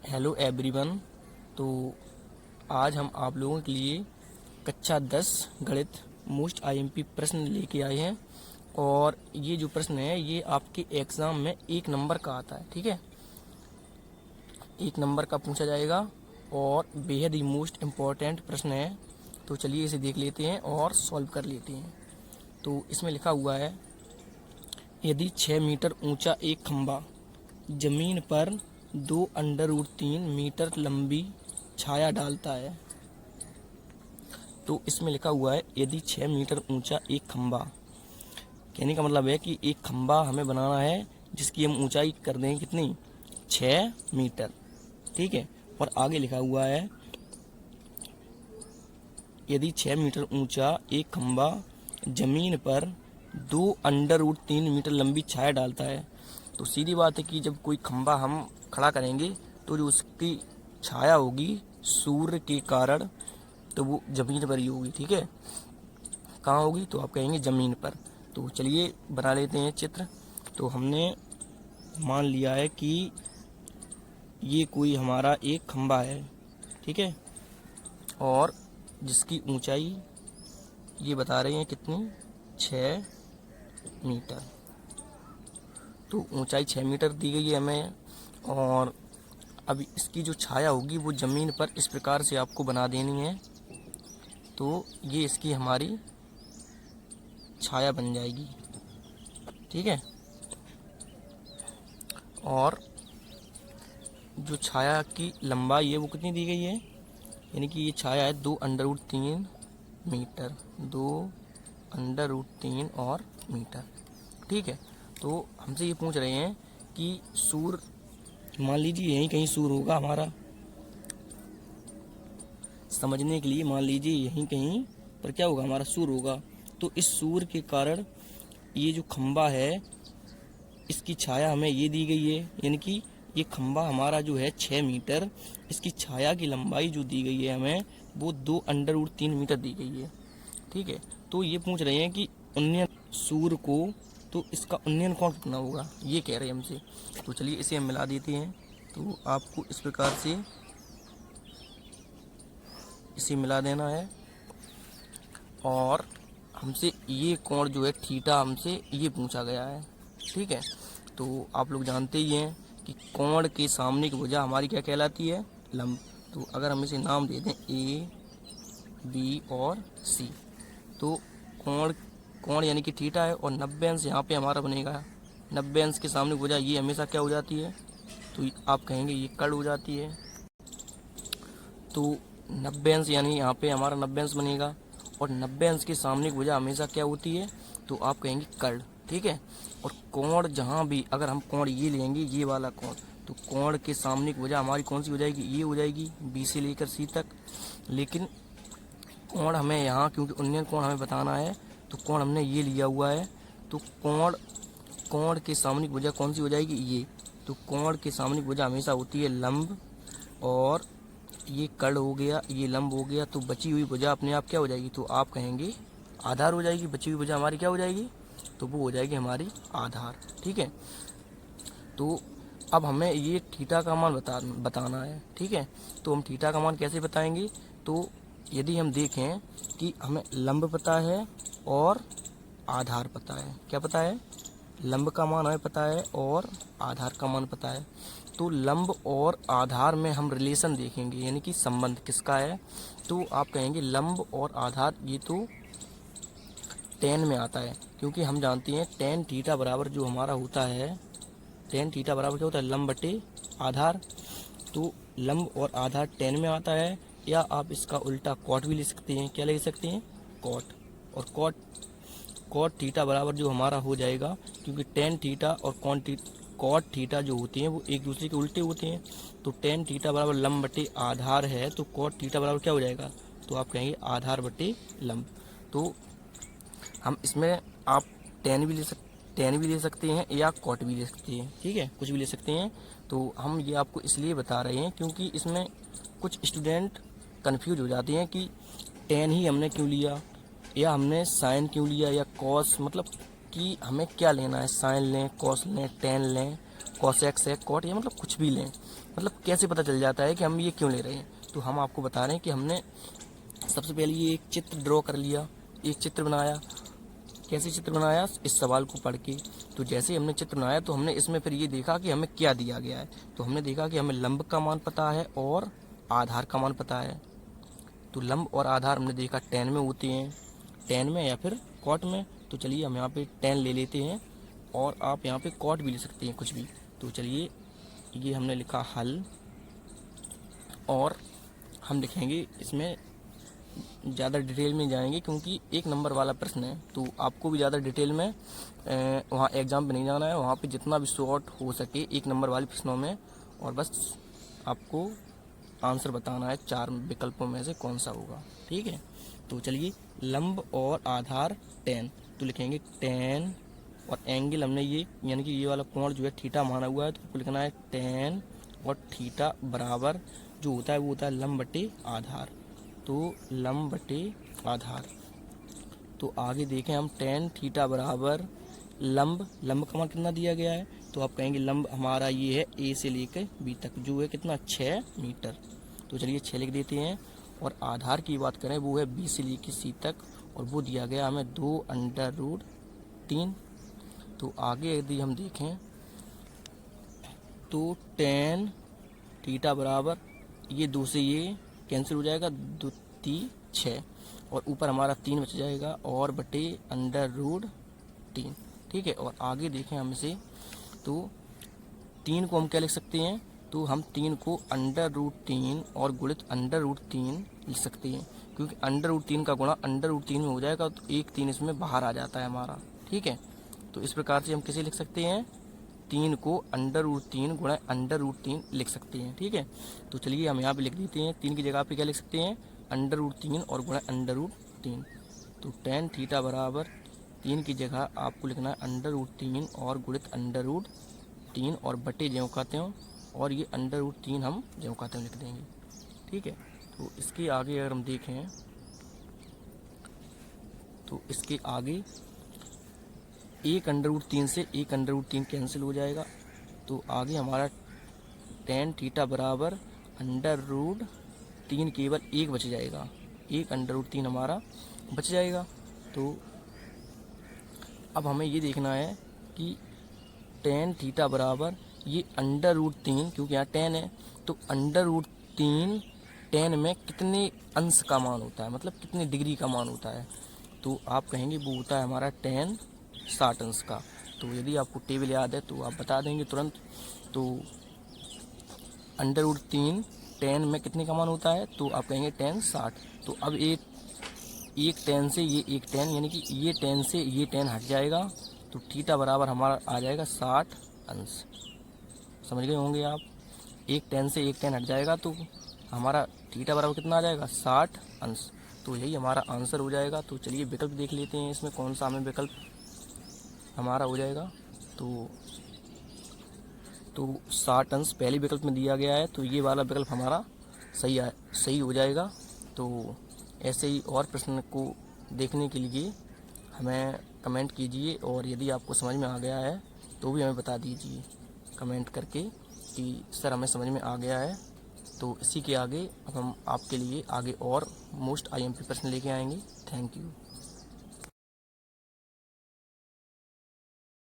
Hello everyone. तो आज हम आप लोगों के लिए कक्षा 10 गणित मोस्ट आईएमपी प्रश्न लेके आए हैं। और ये जो प्रश्न है ये आपके एग्ज़ाम में 1 नंबर का आता है। ठीक है, 1 नंबर का पूछा जाएगा और बेहद ही मोस्ट इम्पॉर्टेंट प्रश्न है। तो चलिए इसे देख लेते हैं और सॉल्व कर लेते हैं। तो इसमें लिखा हुआ है, यदि 6 मीटर ऊंचा एक खंभा जमीन पर 2√3 मीटर लंबी छाया डालता है। तो इसमें लिखा हुआ है, यदि 6 मीटर ऊंचा एक खंभा, कहने का मतलब है कि एक खंभा हमें बनाना है जिसकी हम ऊंचाई कर देंगे कितनी, 6 मीटर। ठीक है, और आगे लिखा हुआ है, यदि 6 मीटर ऊंचा एक खंभा जमीन पर 2√3 मीटर लंबी छाया डालता है। तो सीधी बात है कि जब कोई खंभा हम खड़ा करेंगे तो जो उसकी छाया होगी सूर्य के कारण, तो वो जमीन पर ही होगी। ठीक है, कहाँ होगी, तो आप कहेंगे जमीन पर। तो चलिए बना लेते हैं चित्र। तो हमने मान लिया है कि ये कोई हमारा एक खंभा है। ठीक है, और जिसकी ऊंचाई ये बता रहे हैं कितनी, 6 मीटर। तो ऊंचाई 6 मीटर दी गई है हमें, और अब इसकी जो छाया होगी वो ज़मीन पर इस प्रकार से आपको बना देनी है। तो ये इसकी हमारी छाया बन जाएगी। ठीक है, और जो छाया की लंबाई है वो कितनी दी गई है, यानी कि ये छाया है 2√3 मीटर, 2√3 और मीटर। ठीक है, तो हमसे ये पूछ रहे हैं कि सूर्य, मान लीजिए यहीं कहीं सूर्य होगा हमारा, समझने के लिए मान लीजिए यहीं कहीं पर क्या होगा, हमारा सूर्य होगा। तो इस सूर्य के कारण ये जो खंभा है इसकी छाया हमें ये दी गई है, यानी कि ये खंभा हमारा जो है 6 मीटर, इसकी छाया की लंबाई जो दी गई है हमें वो 2√3 मीटर दी गई है। ठीक है, तो ये पूछ रहे हैं कि उन्नयन सूर्य को, तो इसका उन्नयन कोण कितना होगा, ये कह रहे हैं हमसे। तो चलिए इसे हम मिला देते हैं। तो आपको इस प्रकार से इसे मिला देना है, और हमसे ये कोण जो है थीटा हमसे ये पूछा गया है। ठीक है, तो आप लोग जानते ही हैं कि कोण के सामने की भुजा हमारी क्या कहलाती है, लंब। तो अगर हम इसे नाम दे दें ए, बी और सी, तो कोण कोण यानी कि थीटा है, और 90 अंश यहाँ पे हमारा बनेगा। 90 अंश के सामने भुजा ये हमेशा क्या हो जाती है, तो आप कहेंगे ये कर्ण हो जाती है। तो 90 अंश यानी यहाँ पे हमारा 90 अंश बनेगा, और 90 अंश के सामने की भुजा हमेशा क्या होती है, तो आप कहेंगे कर्ण। ठीक है, और कोण जहाँ भी, अगर हम कोण ये लेंगे, ये वाला कोण, तो कोण के सामने की भुजा हमारी कौन सी हो जाएगी, ये हो जाएगी, बी से लेकर सी तक। लेकिन कोण हमें यहाँ, क्योंकि उन्नयन कोण हमें बताना है, तो कोण हमने ये लिया हुआ है। तो कोण के सामने की भुजा कौन सी हो जाएगी, ये। तो कोण के सामने की भुजा हमेशा होती है लंब, और ये कर्ण हो गया, ये लंब हो गया। तो बची हुई भुजा अपने आप क्या हो जाएगी, तो आप कहेंगे आधार हो जाएगी। बची हुई भुजा हमारी क्या हो जाएगी, तो वो हो जाएगी हमारी आधार। ठीक है, तो अब हमें ये थीटा का मान बताना है। ठीक है, तो हम थीटा का मान कैसे बताएंगे, तो यदि हम देखें कि हमें लंब पता है और आधार पता है। क्या पता है, लंब का मान हमें पता है और आधार का मान पता है। तो लंब और आधार में हम रिलेशन देखेंगे, यानी कि संबंध किसका है। तो आप कहेंगे लंब और आधार ये तो टेन में आता है, क्योंकि हम जानते हैं टेन थीटा बराबर जो हमारा होता है, टेन थीटा बराबर क्या होता है, लंब बटे आधार। तो लंब और आधार टेन में आता है, या आप इसका उल्टा कॉट भी ले सकते हैं। क्या ले सकते हैं, कॉट। और कॉट थीटा बराबर जो हमारा हो जाएगा, क्योंकि टेन थीटा और कॉट थीटा जो होते हैं वो एक दूसरे के उल्टे होते हैं। तो टेन थीटा बराबर लंब बटे आधार है, तो कॉट थीटा बराबर क्या हो जाएगा, तो आप कहेंगे आधार बटे लंब। तो हम इसमें आप टेन भी ले सकते हैं या कॉट भी ले सकते हैं। ठीक है, कुछ भी ले सकते हैं। तो हम ये आपको इसलिए बता रहे हैं क्योंकि इसमें कुछ स्टूडेंट कंफ्यूज हो जाते हैं कि टेन ही हमने क्यों लिया, या हमने साइन क्यों लिया, या कॉस, मतलब कि हमें क्या लेना है, साइन लें, कॉस लें, टेन लें, कॉस एक्स है, कॉट, या मतलब कुछ भी लें, मतलब कैसे पता चल जाता है कि हम ये क्यों ले रहे हैं। तो हम आपको बता रहे हैं कि हमने सबसे पहले ये एक चित्र ड्रॉ कर लिया, एक चित्र बनाया। कैसे चित्र बनाया, इस सवाल को पढ़ के। तो जैसे हमने चित्र बनाया तो हमने इसमें फिर ये देखा कि हमें क्या दिया गया है। तो हमने देखा कि हमें लंब का मान पता है और आधार का मान पता है। तो लंब और आधार हमने देखा टेन में होते हैं, टेन में या फिर कॉट में। तो चलिए हम यहाँ पे टेन ले लेते हैं, और आप यहाँ पे कॉट भी ले सकते हैं, कुछ भी। तो चलिए ये हमने लिखा हल, और हम लिखेंगे इसमें, ज़्यादा डिटेल में जाएंगे क्योंकि एक नंबर वाला प्रश्न है, तो आपको भी ज़्यादा डिटेल में वहाँ एग्ज़ाम पे नहीं जाना है। वहाँ पे जितना भी शॉर्ट हो सके एक नंबर वाले प्रश्नों में, और बस आपको आंसर बताना है 4 विकल्पों में से कौन सा होगा, ठीक है। तो चलिए लंब और आधार टेन, तो लिखेंगे टेन, और एंगल हमने ये यानी कि ये वाला कोण जो है थीटा माना हुआ है, तो आपको लिखना है टेन और थीटा बराबर जो होता है वो होता है लंब बटे आधार। तो लंब बटे आधार। तो आगे देखें हम, टेन थीटा बराबर लंब, लंब का मान कितना दिया गया है, तो आप कहेंगे लंब हमारा ये है ए से लेकर बी तक, जो है कितना 6 मीटर। तो चलिए 6 लिख देते हैं। और आधार की बात करें वो है बी से लेकर सी तक, और वो दिया गया हमें 2√3। तो आगे यदि हम देखें तो टेन थीटा बराबर ये 2 से ये कैंसिल हो जाएगा, 2 3 6, और ऊपर हमारा 3 बच जाएगा, और बटे √3, ठीक है। और आगे देखें हम इसे, तो 3 को हम क्या लिख सकते हैं, तो हम 3 को √3 और गुणित √3 लिख सकते हैं, क्योंकि √3 का गुणा √3 में हो जाएगा, तो 1 3 इसमें बाहर आ जाता है हमारा, ठीक है। तो इस प्रकार से हम किसे लिख सकते हैं, 3 को √3 गुणा √3 लिख सकते हैं, ठीक है। तो चलिए हम यहाँ पे लिख देते हैं, 3 की जगह पे क्या लिख सकते हैं, √3 और गुणा √3। तो टेन थीटा बराबर 3 की जगह आपको लिखना है √3 और गुणित √3, और बटे ज्यों का त्यों, और ये √3 हम ज्यों का त्यों लिख देंगे, ठीक है। तो इसके आगे अगर हम देखें तो इसके आगे 1 √3 से 1 √3 कैंसिल हो जाएगा। तो आगे हमारा टेन थीटा बराबर √3 केवल 1 बच जाएगा, 1 √3 हमारा बच जाएगा। तो अब हमें ये देखना है कि टेन थीटा बराबर ये √3, क्योंकि यहाँ 10 है, तो √3 10 में कितने अंश का मान होता है, मतलब कितने डिग्री का मान होता है। तो आप कहेंगे वो होता है हमारा 10 60 अंश का। तो यदि आपको टेबल याद है तो आप बता देंगे तुरंत। तो √3 10 में कितने का मान होता है, तो आप कहेंगे 10 60। तो अब एक 10 से ये एक 10, यानी कि ये 10 से ये 10 हट जाएगा, तो थीटा बराबर हमारा आ जाएगा 60 अंश। समझ गए होंगे आप, एक 10 से एक 10 हट जाएगा तो हमारा थीटा बराबर कितना आ जाएगा, 60 अंश। तो यही हमारा आंसर हो जाएगा। तो चलिए विकल्प देख लेते हैं, इसमें कौन सा हमें विकल्प हमारा हो जाएगा। तो 60 अंश पहले विकल्प में दिया गया है, तो ये वाला विकल्प हमारा सही हो जाएगा। तो ऐसे ही और प्रश्न को देखने के लिए हमें कमेंट कीजिए, और यदि आपको समझ में आ गया है तो भी हमें बता दीजिए कमेंट करके कि सर हमें समझ में आ गया है। तो इसी के आगे अब हम आपके लिए आगे और मोस्ट IMP प्रश्न लेके आएंगे। Thank you.